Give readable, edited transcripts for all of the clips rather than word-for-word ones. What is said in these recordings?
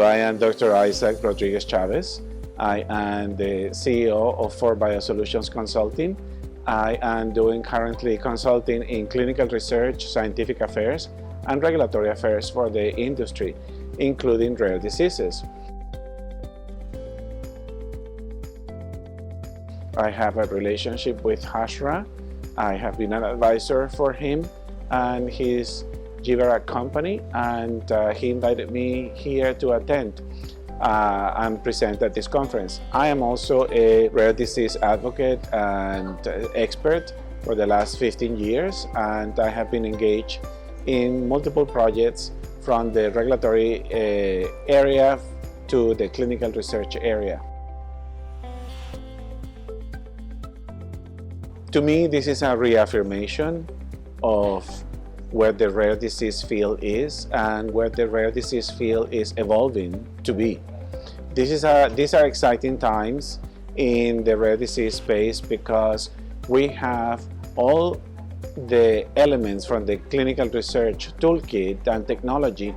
I am Dr. Issac Rodriguez Chavez. I am the CEO of 4Biosolutions Consulting. I am doing currently consulting in clinical research, scientific affairs, and regulatory affairs for the industry, including rare diseases. I have a relationship with Hashra. I have been an advisor for him and his Givera company, and he invited me here to attend and present at this conference. I am also a rare disease advocate and expert for the last 15 years, and I have been engaged in multiple projects from the regulatory area to the clinical research area. To me, this is a reaffirmation of where the rare disease field is and where the rare disease field is evolving to be. These are exciting times in the rare disease space because we have all the elements from the clinical research toolkit and technology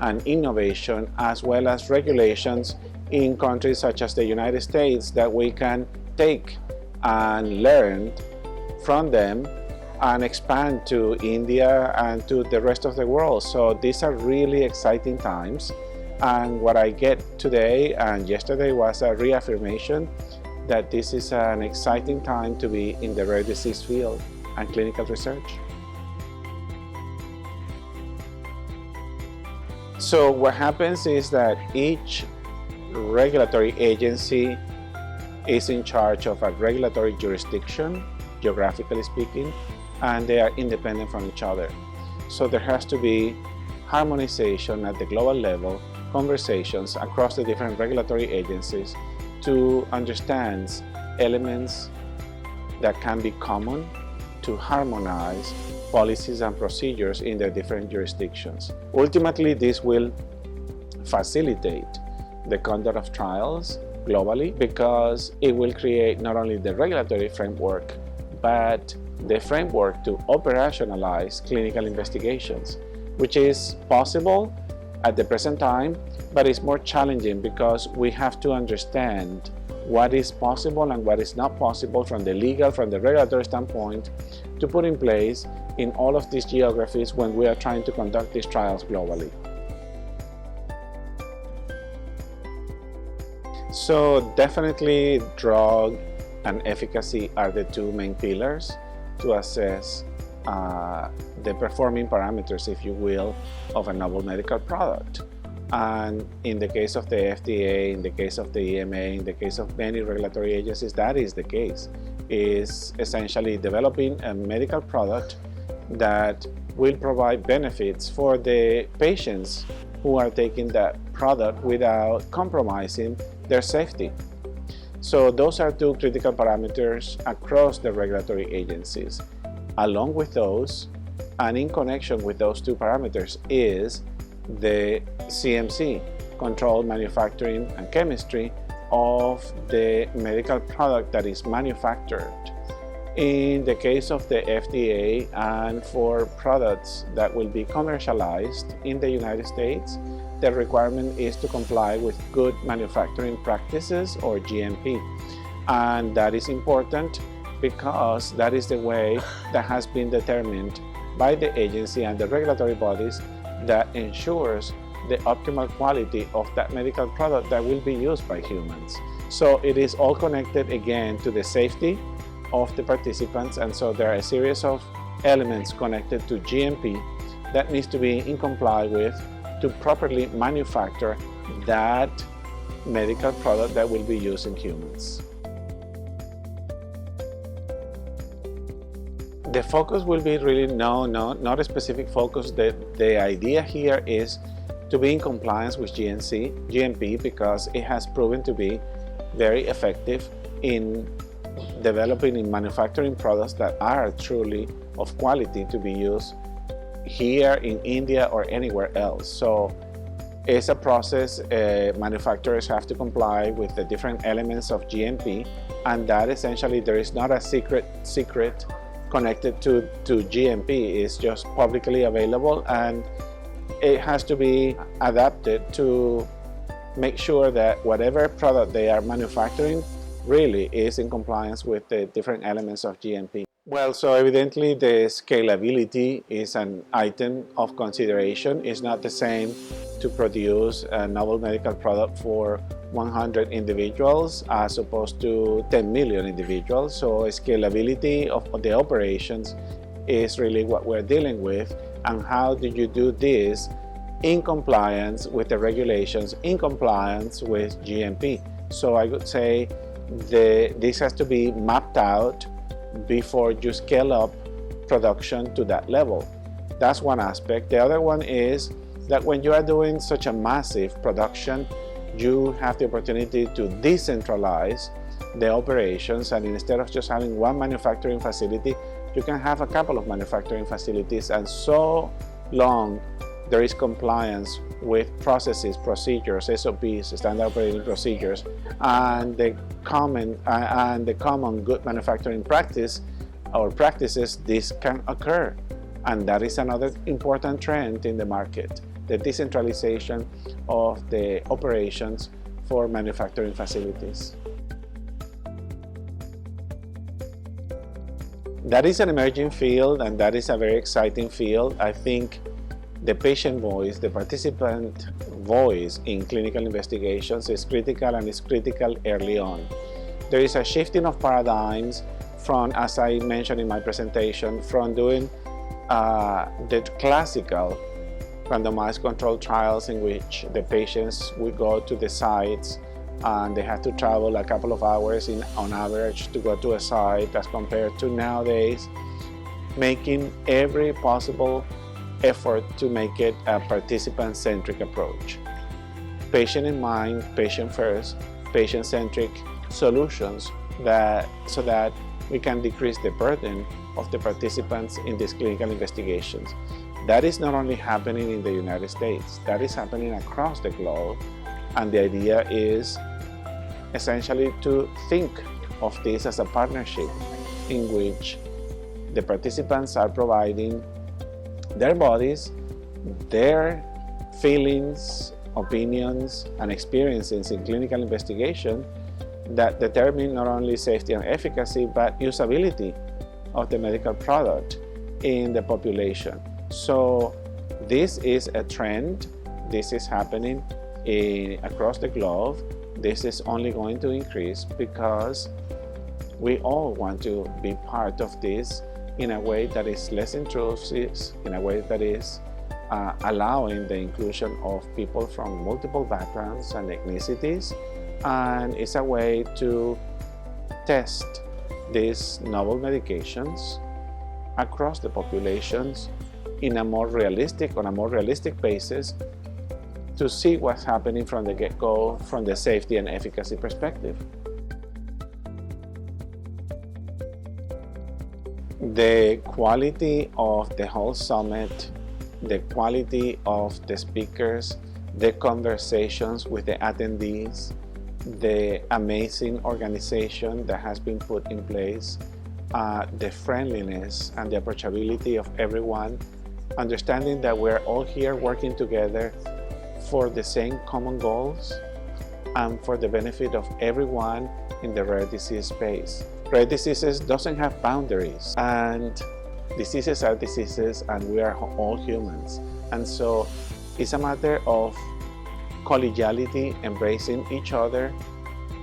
and innovation, as well as regulations in countries such as the United States, that we can take and learn from them and expand to India and to the rest of the world. So these are really exciting times, and what I get today and yesterday was a reaffirmation that this is an exciting time to be in the rare disease field and clinical research. So what happens is that each regulatory agency is in charge of a regulatory jurisdiction, geographically speaking, and they are independent from each other. So there has to be harmonization at the global level, conversations across the different regulatory agencies to understand elements that can be common to harmonize policies and procedures in their different jurisdictions. Ultimately, this will facilitate the conduct of trials globally because it will create not only the regulatory framework, but the framework to operationalize clinical investigations, which is possible at the present time, but it's more challenging because we have to understand what is possible and what is not possible from the legal, from the regulatory standpoint, to put in place in all of these geographies when we are trying to conduct these trials globally. So definitely drug and efficacy are the two main pillars to assess the performing parameters, if you will, of a novel medical product. And in the case of the FDA, in the case of the EMA, in the case of many regulatory agencies, that is the case, is essentially developing a medical product that will provide benefits for the patients who are taking that product without compromising their safety. So those are two critical parameters across the regulatory agencies. Along with those, and in connection with those two parameters, is the CMC, controlled manufacturing and chemistry, of the medical product that is manufactured. In the case of the FDA and for products that will be commercialized in the United States, the requirement is to comply with good manufacturing practices, or GMP. And that is important because that is the way that has been determined by the agency and the regulatory bodies that ensures the optimal quality of that medical product that will be used by humans. So it is all connected again to the safety of the participants, and so there are a series of elements connected to GMP that needs to be in comply with to properly manufacture that medical product that will be used in humans. The focus will be really not a specific focus. The idea here is to be in compliance with GMP because it has proven to be very effective in developing and manufacturing products that are truly of quality to be used here in India or anywhere else. So it's a process. Manufacturers have to comply with the different elements of GMP, and that essentially there is not a secret connected to GMP. It's just publicly available, and it has to be adapted to make sure that whatever product they are manufacturing really is in compliance with the different elements of GMP. Well, so evidently the scalability is an item of consideration. It's not the same to produce a novel medical product for 100 individuals as opposed to 10 million individuals. So scalability of the operations is really what we're dealing with. And how do you do this in compliance with the regulations, in compliance with GMP? So I would say this has to be mapped out before you scale up production to that level. That's one aspect. The other one is that when you are doing such a massive production, you have the opportunity to decentralize the operations, and instead of just having one manufacturing facility, you can have a couple of manufacturing facilities, and so long there is compliance with processes, procedures, SOPs, standard operating procedures, and the common good manufacturing practice or practices, this can occur. And that is another important trend in the market, the decentralization of the operations for manufacturing facilities. That is an emerging field, and that is a very exciting field. I think the patient voice, the participant voice in clinical investigations is critical, and is critical early on. There is a shifting of paradigms from, as I mentioned in my presentation, from doing the classical randomized controlled trials in which the patients would go to the sites and they have to travel a couple of hours on average to go to a site, as compared to nowadays making every possible effort to make it a participant-centric approach. Patient in mind, patient first, patient-centric solutions so that we can decrease the burden of the participants in these clinical investigations. That is not only happening in the United States, that is happening across the globe, and the idea is essentially to think of this as a partnership in which the participants are providing their bodies, their feelings, opinions, and experiences in clinical investigation that determine not only safety and efficacy, but usability of the medical product in the population. So this is a trend. This is happening across the globe. This is only going to increase because we all want to be part of this in a way that is less intrusive, in a way that is allowing the inclusion of people from multiple backgrounds and ethnicities, and it's a way to test these novel medications across the populations on a more realistic basis, to see what's happening from the get-go from the safety and efficacy perspective. The quality of the whole summit, the quality of the speakers, the conversations with the attendees, the amazing organization that has been put in place, the friendliness and the approachability of everyone, understanding that we're all here working together for the same common goals and for the benefit of everyone in the rare disease space. Rare diseases doesn't have boundaries, and diseases are diseases, and we are all humans. And so it's a matter of collegiality, embracing each other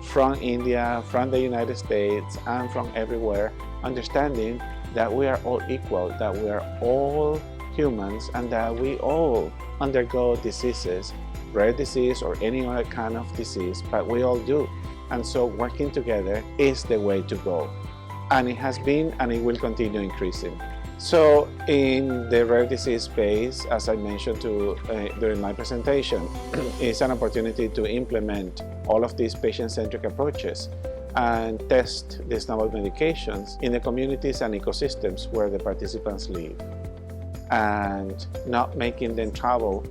from India, from the United States, and from everywhere, understanding that we are all equal, that we are all humans, and that we all undergo diseases, rare disease or any other kind of disease, but we all do. And so working together is the way to go. And it has been, and it will continue increasing. So in the rare disease space, as I mentioned during my presentation, it's an opportunity to implement all of these patient-centric approaches and test these novel medications in the communities and ecosystems where the participants live, and not making them travel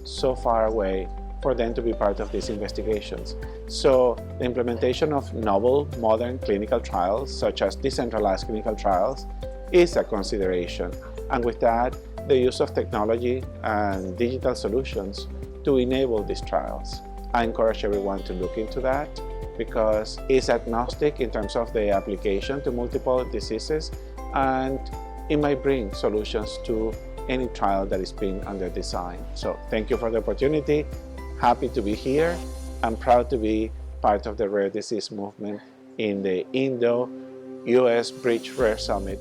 so far away for them to be part of these investigations. So the implementation of novel, modern clinical trials, such as decentralized clinical trials, is a consideration. And with that, the use of technology and digital solutions to enable these trials. I encourage everyone to look into that because it's agnostic in terms of the application to multiple diseases, and it might bring solutions to any trial that is being under design. So thank you for the opportunity. Happy to be here. I'm proud to be part of the rare disease movement in the Indo US Bridge Rare Summit